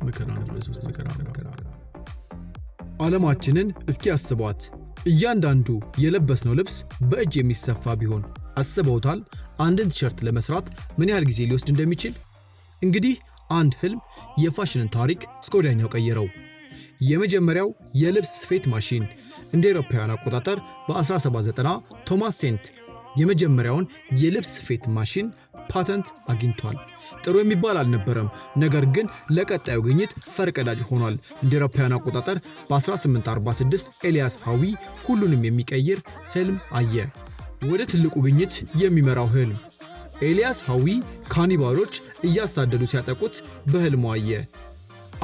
መከራ ለሶስት መከራ ዓለማችንን እስኪ ያስቧት። እያንዳንዱ የለበስነው ልብስ በእጅ የሚሰፋ ቢሆን አስበውታል? አንድን ቲሸርት ለመስራት ምን ያህል ጊዜ ሊወስድ እንደሚችል? እንግዲህ አንድ ህልም የፋሽንን ታሪክ እስከ ወዲያኛው ቀየረው። የመጀመሪያው የልብስ ስፌት ማሽን እንደ አውሮፓውያን አቆጣጠር በ1790 ቶማስ ሴንት የመጀመሪያውን የልብስ ስፌት ማሽን ፓተንት አግኝቷል። ጥሩ የሚባል አልነበረም፣ ነገር ግን ለቀጣዩ ግኝት ፈርቀዳጅ ሆኗል። እንደ አውሮፓውያን አቆጣጠር በ1846 ኤልያስ ሃዊ ሁሉንም የሚቀይር ህልም አየ። ወደ ትልቁ ግኝት የሚመራው ህልም። ኤልያስ ሃዊ ካኒባሎች እያሳደዱ ሲያጠቁት በህልሙ አየ።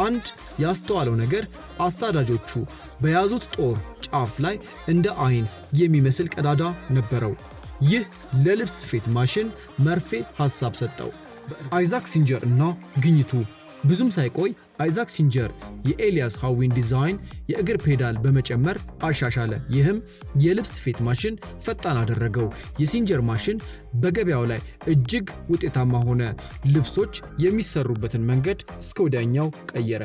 አንድ ያስተዋለው ነገር አሳዳጆቹ በያዙት ጦር ጫፍ ላይ እንደ አይን የሚመስል ቀዳዳ ነበረው። ይህ ለልብስ ስፌት ማሽን መርፌ ሐሳብ ሰጠው። አይዛክ ሲንጀር እና ግኝቱ። ብዙም ሳይቆይ አይዛክ ሲንጀር የኤልያስ ሃዊን ዲዛይን የእግር ፔዳል በመጨመር አሻሻለ። ይህም የልብስ ስፌት ማሽን ፈጣን አደረገው። የሲንጀር ማሽን በገበያው ላይ እጅግ ውጤታማ ሆነ። ልብሶች የሚሰሩበትን መንገድ እስከ ወዲያኛው ቀየረ።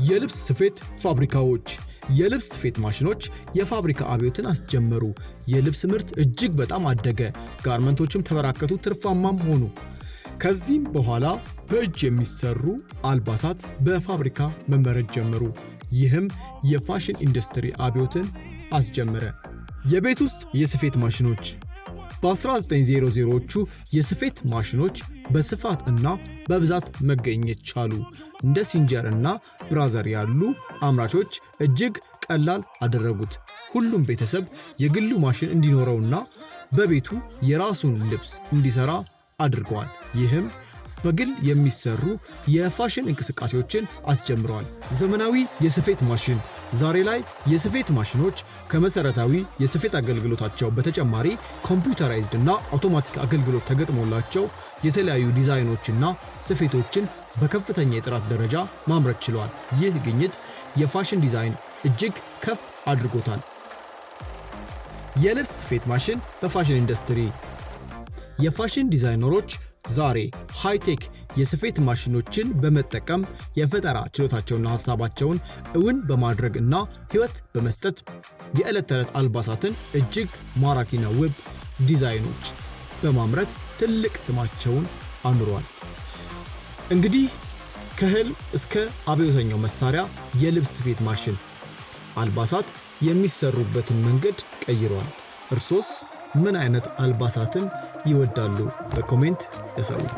የልብስ ስፌት ፋብሪካዎች። የልብስ ስፌት ማሽኖች የፋብሪካ አብዮትን አስጀመሩ። የልብስ ምርት እጅግ በጣም አደገ። ጋርመንቶችም ተበራከቱ፣ ትርፋማም ሆኑ። ከዚህም በኋላ በእጅ የሚሰሩ አልባሳት በፋብሪካ መመረት ጀመሩ። ይህም የፋሽን ኢንዱስትሪ አብዮትን አስጀመረ። የቤት ውስጥ የስፌት ማሽኖች። በ1900ዎቹ የስፌት ማሽኖች በስፋት እና በብዛት መገኘት ቻሉ። እንደ ሲንጀር እና ብራዘር ያሉ አምራቾች እጅግ ቀላል አደረጉት። ሁሉም ቤተሰብ የግሉ ማሽን እንዲኖረውና በቤቱ የራሱን ልብስ እንዲሰራ አድርገዋል። ይህም በግል የሚሰሩ የፋሽን እንቅስቃሴዎችን አስጀምረዋል። ዘመናዊ የስፌት ማሽን። ዛሬ ላይ የስፌት ማሽኖች ከመሰረታዊ የስፌት አገልግሎታቸው በተጨማሪ ኮምፒውተራይዝድ እና አውቶማቲክ አገልግሎት ተገጥሞላቸው የተለያዩ ዲዛይኖችና ስፌቶችን በከፍተኛ የጥራት ደረጃ ማምረት ችለዋል። ይህ ግኝት የፋሽን ዲዛይን እጅግ ከፍ አድርጎታል። የልብስ ስፌት ማሽን በፋሽን ኢንዱስትሪ። የፋሽን ዲዛይነሮች ዛሬ ሃይቴክ የስፌት ማሽኖችን በመጠቀም የፈጠራ ችሎታቸውና ሐሳባቸውን እውን በማድረግ እና ሕይወት በመስጠት የዕለት ተዕለት አልባሳትን እጅግ ማራኪና ውብ ዲዛይኖች በማምረት ትልቅ ስማቸውን አኑረዋል። እንግዲህ ከህልም እስከ አብዮተኛው መሳሪያ የልብስ ስፌት ማሽን አልባሳት የሚሰሩበትን መንገድ ቀይረዋል። እርሶስ ምን አይነት አልባሳትን ይወዳሉ? በኮሜንት ያሳውቁ።